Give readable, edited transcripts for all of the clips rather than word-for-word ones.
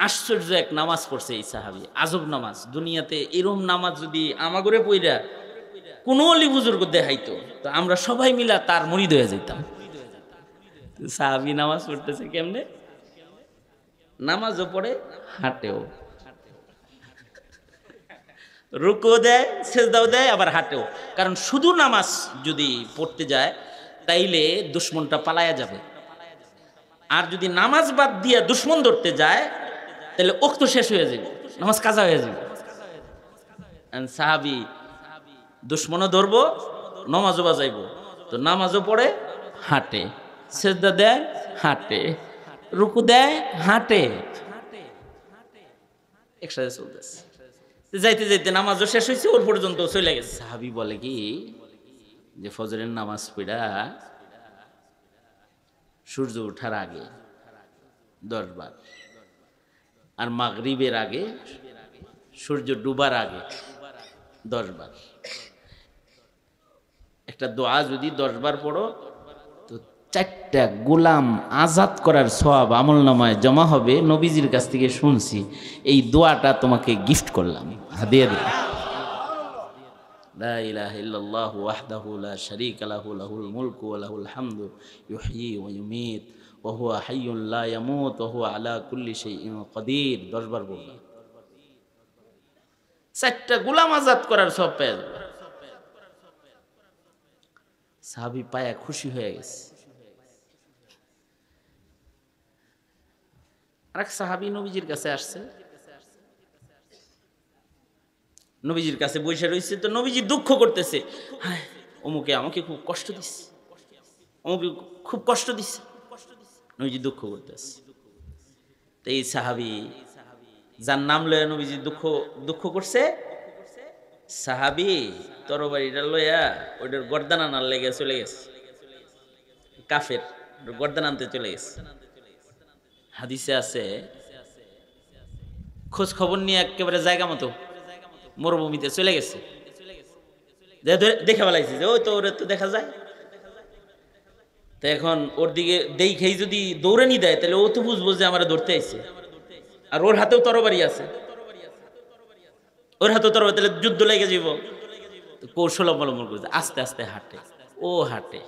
আশ্চর্য এক নামাজ পড়ছে এই সাহাবী, আজব নামাজ। দুনিয়াতে এরম নামাজ যদি আমাগরে পইরা কোনো অলি বুজুর্গ দেখাইতো তো আমরা সবাই মিলা তার মুরিদ হয়ে যেতাম। সাহাবী নামাজ পড়তেছে কেমনে? নামাজও পড়ে, হাঁটেও, রুকু দেয়, সেজদাও দেয়, আবার হাঁটেও। কারণ শুধু নামাজ যদি পড়তে যায় তাইলে দুশ্মনটা পালায়া যাবে, আর যদি নামাজ বাদ দিয়া দুশ্মন ধরতে যায় তাহলে ওক্ত শেষ হয়ে যাবে, নামাজ কাজা হয়ে যাবে। সাহাবী দুশ্মনও ধরবো, নামাজও বাজাইবো, তো নামাজও পড়ে, হাঁটে, সেজদা দেয়, হাঁটে, রুকু দেয়, হাঁটে, একসাথে চলতেছে। যাইতে যাইতে নামাজও শেষ হয়েছে, ওর পর্যন্ত চলে গেছে। সাহাবী বলে কি যে ফজরের নামাজ পড়া সূর্য ওঠার আগে 10 বার, আর মাগরিবের আগে, সূর্য ডুবার আগে 10 বার। একটা দোয়া যদি 10 বার পড়ো তো 4টা গোলাম আজাদ করার সওয়াব আমলনামায় জমা হবে। নবীজির কাছ থেকে শুনছি, এই দোয়াটা তোমাকে গিফট করলাম, হাদিয়া দিলাম। লা ইলাহা ইল্লাল্লাহু ওয়াহদাহু লা শারীকা লাহু লাহুল মুলকু ওয়া লাহুল হামদু ইউহয়ী ওয়া ইউমীত ওয়া হুয়া হাইয়্যুন লা ইয়ামুত ওয়া হুয়া আলা কুল্লি শাইইন কাদির। 10 বার বললাম, 4টা গোলাম আজাদ করার সওয়াব পেয়ে যাবে। সাহাবী পায়া খুশি হয়ে গেছে। আরেক সাহাবী নবীজির কাছে আসছে, নবীজির কাছে বসে রয়েছে, তো নবীজি দুঃখ করতেছে, হায় অমুকে আমাকে খুব কষ্ট দিচ্ছে, অমুকে খুব কষ্ট দিচ্ছে, নবীজি দুঃখ করতেছে। তো এই সাহাবী যার নাম লয়া নবীজি দুঃখ করছে, সাহাবী তরবারিটা লয়া ওইটার গর্দান আনার লেগে চলে গেছে, কাফের গর্দান আনতে চলে গেছে। হাদিসে আছে, খোঁজ খবর নিয়ে একেবারে জায়গা মতো মরুভূমিতে চলে গেছে, দেখে ফেলাইছে যে ওই তো ওরে তো দেখা যায়। তো এখন ওর দিকে দেখেই যদি দৌড়ানি দেয় তাহলে ও তো বুঝবো যে আমার ধরতে আইছে, আর ওর হাতেও তরবারি আছে, ওর হাতেও তরবারি, তাহলে যুদ্ধ লেগে যাব। কৌশল অবলম্বন করছে, আস্তে আস্তে হাঁটে, ও হাঁটে,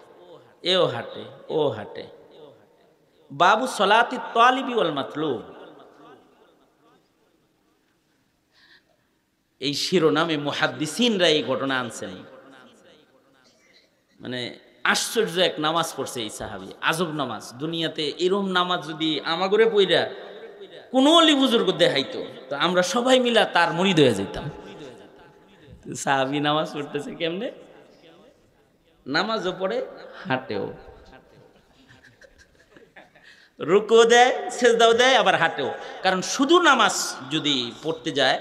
এও হাঁটে, ও হাঁটে। বাবু সলাতি তালিবি ওয়াল মাতলুব, এই শিরোনামে মুহাদ্দিসিনরা এই ঘটনা আনছেন। মানে আশ্চর্য এক নামাজ পড়ছে এই সাহাবী, আজব নামাজ। দুনিয়াতে এরম নামাজ যদি আমাগরে পইরা কোনো অলি বুজুর্গ দেখাইতো তো আমরা সবাই মিলা তার মুরিদ হয়ে যেতাম। সাহাবী নামাজ পড়তেছে কেমনে? নামাজও পড়ে, হাঁটেও, রুকু দেয়, সেজদাও দেয়, আবার হাঁটেও। কারণ শুধু নামাজ যদি পড়তে যায়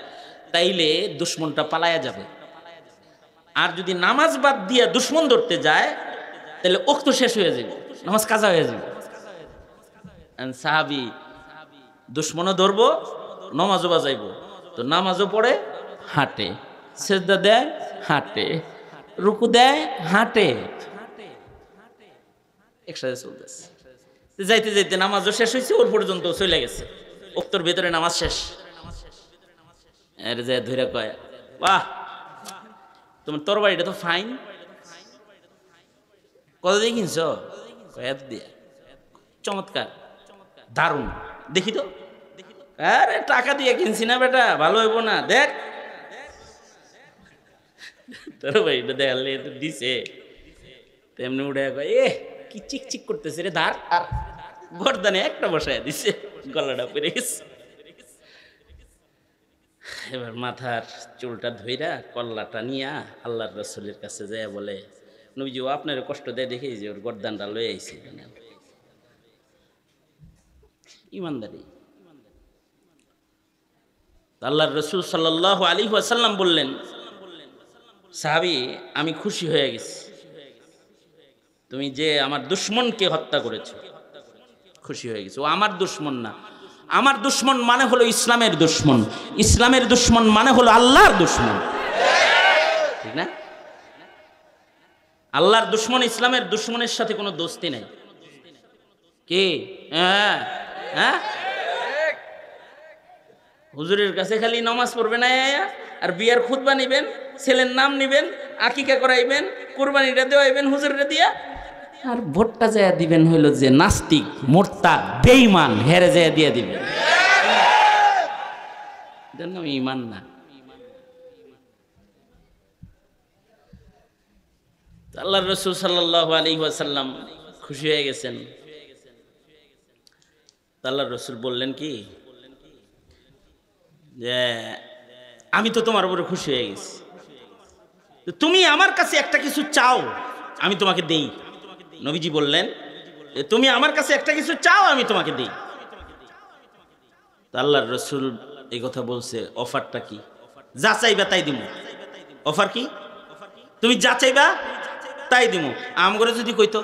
তাইলে দুশ্মনটা পালায়া যাবে, আর যদি নামাজ বাদ দিয়া দুশ্মন ধরতে যায় তাহলে ওক্ত শেষ হয়ে যাবে, নামাজ কাজা হয়ে যাবে। সাহাবী দুশ্মনও ধরবো, নামাজও বাজাইবো, তো নামাজও পড়ে, হাঁটে, সেজদা দেয়, হাঁটে, রুকু দেয়, হাঁটে, একসাথে চলতেছে। যাইতে যাইতে নামাজও শেষ হয়েছে, ওর পর্যন্ত চলে গেছে, ওক্তর ভেতরে নামাজ শেষ। এর যে ধরে কয়, বাহ তোমার তরবারিটা তো ফাইন, কত দিয়ে কিনছ? এত দিয়ে, চমৎকার, দারুণ, দেখি তো। আরে টাকা দিয়ে কিনছি না বেটা, ভালো হইব না, দেখ তরবারিটা দেখালে তো দিছে, তেমনি উঠে কয়, এ কি চিকচিক করতেছে রে ধার, আর গর্দানে একটা বসায় দিছে, গলাটা পড়ে গেছে। এবার মাথার চুলটা ধইরা কল্লাটা নিয়া আল্লাহর রাসূলের কাছে যায়, বলে নবীজি ও আপনার কষ্ট দেয় দেখেই যে ওর গর্দানটা লয়ে আইছে। ইমানদারি। আল্লাহর রাসূল সাল্লাল্লাহু আলাইহি ওয়াসাল্লাম বললেন, সাহাবী আমি খুশি হয়ে গেছি, তুমি যে আমার দুশমনকে হত্যা করেছো, খুশি হয়ে গেছি। ও আমার দুশমন না, আমার দুশমন মানে হলো ইসলামের দুশমন, ইসলামের দুশমন মানে হলো আল্লাহর দুশমন, ঠিক না? আল্লাহর দুশমন ইসলামের দুশমনের সাথে কোনো দোস্তি নাই। কি? হ্যাঁ হ্যাঁ, হুজুরের কাছে খালি নামাজ পড়বেন আর বিয়ার খুতবা নিবেন, ছেলের নাম নিবেন, আকিকা করাইবেন, কুরবানিটা দেওয়াইবেন হুজুরে দিয়া, আর ভোটটা যায় দিবেন হইল যে নাস্তিক মুরতাদ বেঈমান হেরে যায় দিয়ে দিবেন। এটার নাম ঈমান না। আল্লাহর রাসূল সাল্লাল্লাহু আলাইহি ওয়াসাল্লাম খুশি হয়ে গেছেন। আল্লাহর রাসূল বললেন কি যে আমি তো তোমার উপরে খুশি হয়ে গেছি, তুমি আমার কাছে একটা কিছু চাও আমি তোমাকে দেই। নবীজি বললেন তুমি আমার কাছে একটা কিছু চাও আমি তোমাকে দেই। আল্লাহর রাসূল এই কথা বলছে, অফারটা কি? যা চাইবা তাই দিমু। অফার কি? তুমি যা চাইবা তাই দিমু। আমগরে যদি কইতো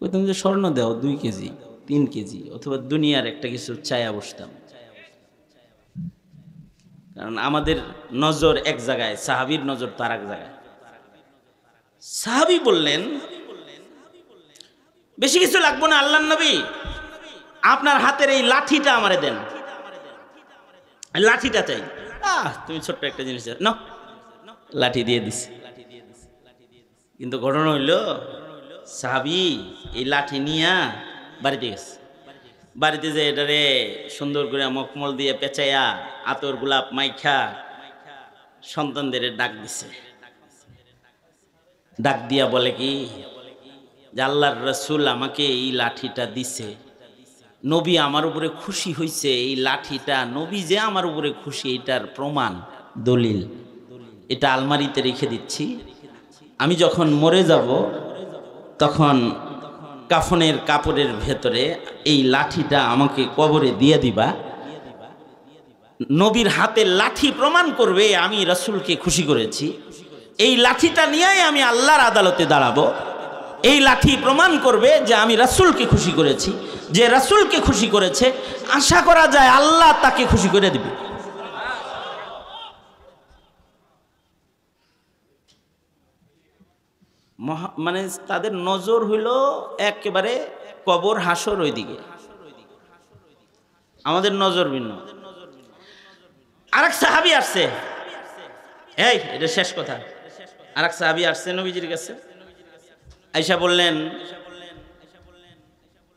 কইতাম যে স্বর্ণ দাও 2 কেজি 3 কেজি, অথবা দুনিয়ার একটা কিছু চাইয়া বসতাম। কারণ আমাদের নজর এক জায়গায়, সাহাবীর নজর তার এক জায়গায়। সাহাবী বললেন বেশি কিছু লাগবে না আল্লাহর নবী, আপনার হাতের এই লাঠিটা আমারে দেন, লাঠিটা চাই। তুমি ছোট্ট একটা জিনিস নাও, লাঠি দিয়ে দিছি। কিন্তু ঘটনা হইল সাহাবী এই লাঠি নিয়া বাড়িতে গেছে। বাড়িতে যে এটারে সুন্দর করে মকমল দিয়ে পেঁচাইয়া আতর গোলাপ মাইখা সন্তানদের ডাক দিছে। ডাক দিয়া বলে কি যে আল্লাহর রাসূল আমাকে এই লাঠিটা দিছে, নবী আমার উপরে খুশি হইছে, এই লাঠিটা নবী যে আমার উপরে খুশি এটার প্রমাণ দলিল, এটা আলমারিতে রেখে দিচ্ছি। আমি যখন মরে যাব তখন কাফনের কাপড়ের ভেতরে এই লাঠিটা আমাকে কবরে দিয়ে দিবা। নবীর হাতে লাঠি প্রমাণ করবে আমি রাসূলকে খুশি করেছি। এই লাঠিটা নিয়েই আমি আল্লাহর আদালতে দাঁড়াবো। এই লাঠি প্রমাণ করবে যে আমি রাসূলকে খুশি করেছি। যে রাসূলকে খুশি করেছে আশা করা যায় আল্লাহ তাকে খুশি করে দিবে। মানে তাদের নজর হইল একেবারে কবর হাসর ওইদিকে, আমাদের নজর ভিন্ন। আরেক সাহাবী আসছে, এই এটা শেষ কথা, আরেক সাহাবী আসছে নবীজির কাছে, আয়েশা বললেন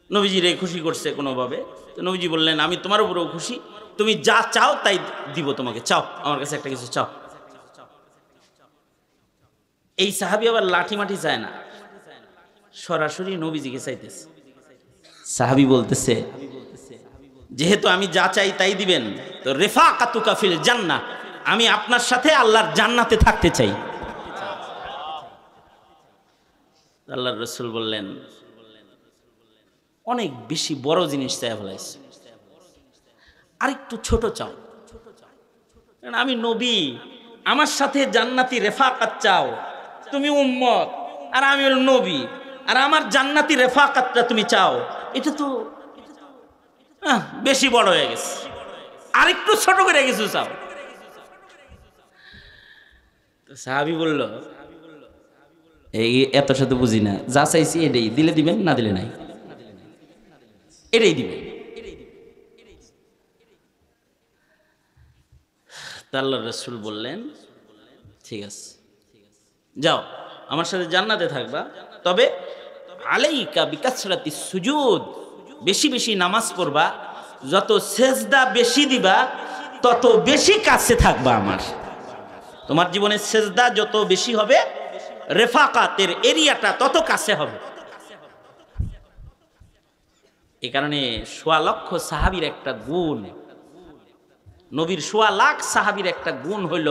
নবীজিরে খুশি করছে কোনোভাবে। তো নবীজি বললেন আমি তোমার উপরেও খুশি, তুমি যা চাও তাই দিব তোমাকে, চাও আমার কাছে একটা কিছু চাও। এই সাহাবী আবার লাঠি মাটি চায় না, সরাসরি নবীজিকে চাইতেছে। সাহাবী বলতেছে যেহেতু আমি যা চাই তাই দিবেন, তো রেফাকাতুকা ফিল জান্নাহ, আমি আপনার সাথে আল্লাহর জান্নাতে থাকতে চাই। আল্লাহর রাসূল বললেন অনেক বেশি বড় জিনিস চাই ফেলাইছে, আরেকটু ছোট চাও। কারণ আমি নবী, আমার সাথে জান্নাতি রেফাকাত চাও, তুমি উম্মত আর আমি হল নবী, আর আমার জান্নাতি রেফাকাতটা তুমি চাও, এটা তো বেশি বড় হয়ে গেছে, আরেকটু ছোট করে কিছু চাও। সাহাবী বলল এই এত সাথে বুঝি না, যা চাইছি এটাই, দিলে দিবেন না দিলে নাই, এটাই দিবেন। আল্লাহর রাসূল বললেন ঠিক আছে যাও আমার সাথে জান্নাতে থাকবা, তবে আলাইকা বিকাসরাতিস সুজুদ, বেশি বেশি নামাজ পড়বা, যত সেজদা বেশি দিবা তত বেশি কাছে থাকবা আমার। তোমার জীবনের সেজদা যত বেশি হবে রেফাকাতের এরিয়াটা তত কাছে হবে। এই কারণে ১.৫ লক্ষ সাহাবীর একটা গুণ, নবীর ১.৫ লাখ সাহাবীর একটা গুণ হইল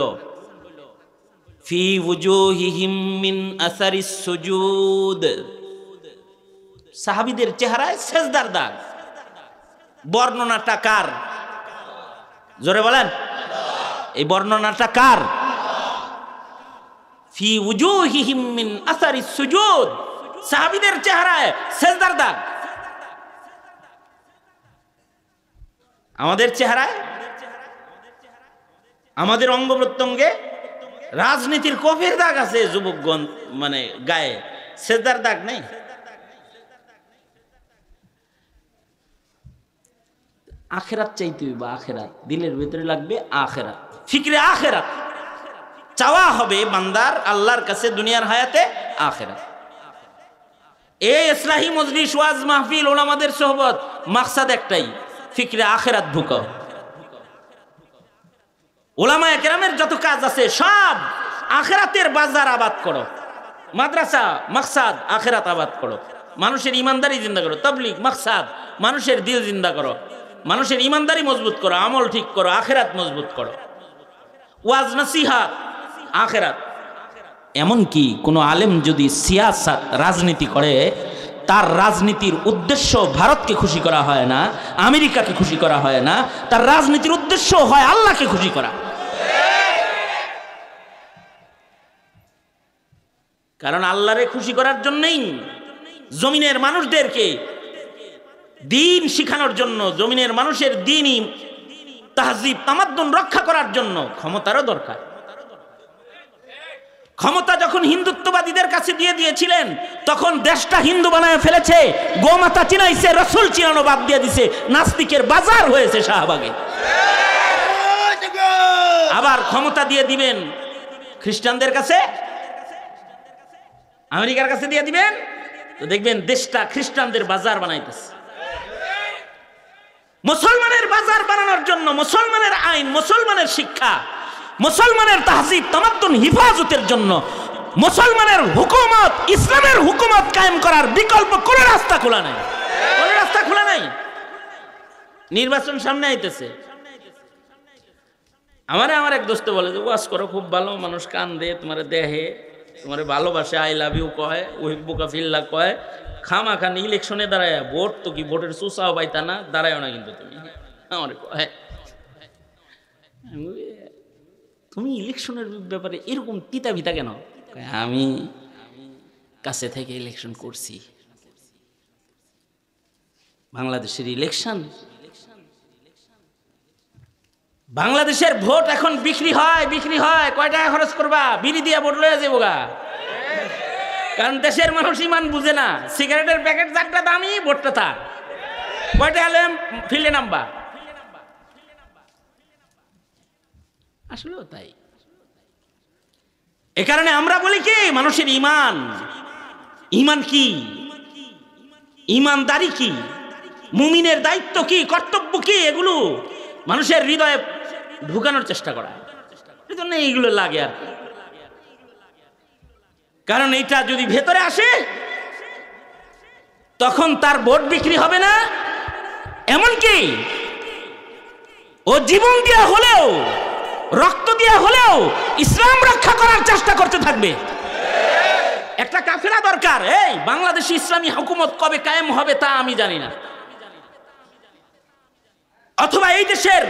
ফি ওয়াজুহিহিম মিন আসারিস সুজুদ, সাহাবীদের চেহারায় সেজদার দাগ। বর্ণনাটা কার? জোরে বলেন, এই বর্ণনাটা কার? ফি ওয়াজুহিহিম মিন আসারিস সুজুদ, সাহাবীদের চেহারায় সেজদার দাগ। আমাদের চেহারায়, আমাদের অঙ্গ প্রত্যঙ্গে রাজনীতির কফের দাগ আছে, যুবকগণ মানে গায়ে সেজদার দাগ নেই। আখেরাত চাইতে হইবা, আখেরাত দিলের ভিতরে লাগবে, আখেরাত ফিকরে আখেরাত চাওয়া হবে বান্দার আল্লাহর কাছে দুনিয়ার হায়াতে আখেরাত। এই ইসলাহি মজলিস ওয়াজ মাহফিল ওলামাদের সোহবত মাকসাদ একটাই, ফিকরে আখেরাত ঢুকাও। ওলামায়ে কেরামের যত কাজ আছে সব আখেরাতের বাজার আবাদ করো, মাদ্রাসা মাকসাদ আখেরাত আবাদ করো, মানুষের ইমানদারি জিন্দা করো, তাবলীগ মাকসাদ মানুষের দিল জিন্দা করো, মানুষের ইমানদারি মজবুত করো, আমল ঠিক করো, আখেরাত মজবুত করো, ওয়াজ নসিহাত আখেরাত। এমনকি কোনো আলেম যদি সিয়াসাত রাজনীতি করে, তার রাজনীতির উদ্দেশ্য ভারতকে খুশি করা হয় না, আমেরিকাকে খুশি করা হয় না, তার রাজনীতির উদ্দেশ্য হয় আল্লাহকে খুশি করা। কারণ আল্লাহরে খুশি করার জন্যই জমিনের মানুষদেরকে দিন শিখানোর জন্য, জমিনের মানুষের দিনই তাহজিব তামাদ্দুন রক্ষা করার জন্য ক্ষমতারও দরকার। ক্ষমতা যখন হিন্দুত্ববাদীদের কাছে দিয়ে দিয়েছিলেন, তখন দেশটা হিন্দু বানায় ফেলেছে, গোমাতা চিনাইছে, রসুল চিনানো বাদ দিয়ে দিছে, নাস্তিকের বাজার হয়েছে শাহবাগে। আবার ক্ষমতা দিয়ে দিবেন খ্রিস্টানদের কাছে, আমেরিকার কাছে দিয়ে দিবেন, তো দেখবেন দেশটা খ্রিস্টানদের বাজার বানাইতেছে। মুসলমানের বাজার বানানোর জন্য মুসলমানের আইন, মুসলমানের শিক্ষা, মুসলমানের তাহজিব তামাদ্দুন হিফাজতের জন্য মুসলমানের হুকুমত, ইসলামের হুকুমত কায়েম করার বিকল্প কোন রাস্তা খোলা নাই, কোন রাস্তা খোলা নাই। নির্বাচন সামনে আইতেছে, আমার এক দোস্ত বলে যে ওয়াজ করো খুব ভালো, মানুষ কান দে, তোমার দেহে, তোমার ভালোবাসে, আই লাভ ইউ কয়, ওহিব্বুকা ফিল্লাহ কয়, খামাখান ইলেকশনে দাঁড়ায়, ভোট তো কি ভোটের সুসাও পাইতা না, দাঁড়ায় না কিন্তু তুমি, আমার কয় তুমি ইলেকশনের ব্যাপারে এরকম তিতা ভিতা কেন? আমি কাছে থেকে ইলেকশন করছি। বাংলাদেশের ইলেকশন, বাংলাদেশের ভোট এখন বিক্রি হয়, বিক্রি হয়। কয় টাকা খরচ করবা? বিড়ি দিয়া ভোট লয়ে যাবো গা। কারণ দেশের মানুষ ইমান বুঝে না, সিগারেটের প্যাকেট যারটা দামি ভোটটা তার। কয় টাকা হলে ফিল্ডে নামবা? আসলেও তাই। এ কারণে আমরা বলি কি, মানুষের ইমান, ইমান কি, ইমানদারি কি, মুমিনের দায়িত্ব কি, কর্তব্য কি, এগুলো মানুষের হৃদয়ে ঢুকানোর চেষ্টা করা। এই জন্য এইগুলো লাগে আর কি। কারণ এইটা যদি ভেতরে আসে, তখন তার ভোট বিক্রি হবে না। এমনকি ও জীবন দিয়া হলেও, রক্ত দিয়া হলেও ইসলাম রক্ষা করার চেষ্টা করতে থাকবে। একটা কাফেলা দরকার। এই বাংলাদেশে ইসলামী হুকুমত কবে কায়েম হবে তা আমি জানি না, অথবা এই দেশের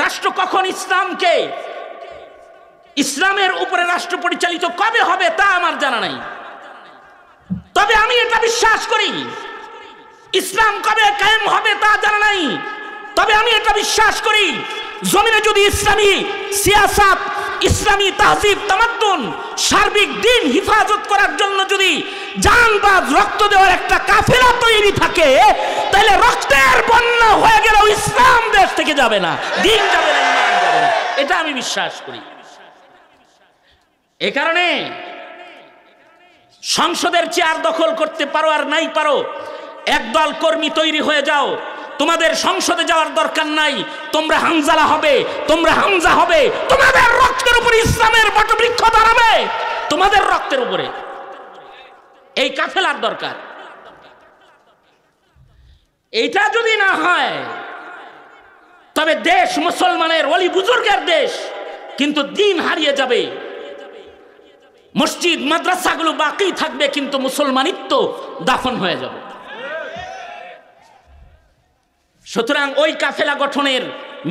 রাষ্ট্র কখন ইসলামকে, ইসলামের উপরে রাষ্ট্র পরিচালিত কবে হবে তা আমার জানা নাই। তবে আমি এটা বিশ্বাস করি, ইসলাম কবে কায়েম হবে তা জানা নাই, তবে আমি এটা বিশ্বাস করি, জমিনে যদি ইসলামী সিয়াসাত, ইসলামী তাহজিব তামাদ্দুন, সার্বিক দিন হিফাজত করার জন্য যদি জানবাজ রক্ত দেওয়ার একটা কাফেলা তৈরি থাকে, তাহলে রক্তের বন্যা হয়ে গেলেও ইসলাম দেশ থেকে যাবে না, দিন যাবে না, ইমান যাবে না। এটা আমি বিশ্বাস করি। এ কারণে সংসদের চেয়ার দখল করতে পারো আর নাই পারো, একদল কর্মী তৈরি হয়ে যাও, তোমাদের সংসদে যাওয়ার দরকার নাই। তোমরা হামজালা হবে, তোমরা হামজা হবে, তোমাদের রক্তের উপরে ইসলামের বটবৃক্ষ দাঁড়াবে, তোমাদের রক্তের উপরে। এই কাফেলার দরকার। এইটা যদি না হয়, তবে দেশ মুসলমানের ওলি বুজুর্গের দেশ, কিন্তু দিন হারিয়ে যাবে। মসজিদ মাদ্রাসাগুলো বাকি থাকবে, কিন্তু মুসলমানিত্ব দাফন হয়ে যাবে। সুতরাং ওই কাফেলা গঠনের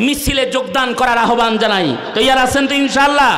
মিছিলে যোগদান করার আহ্বান জানাই। তৈয়ার আছেন তো ইনশাআল্লাহ?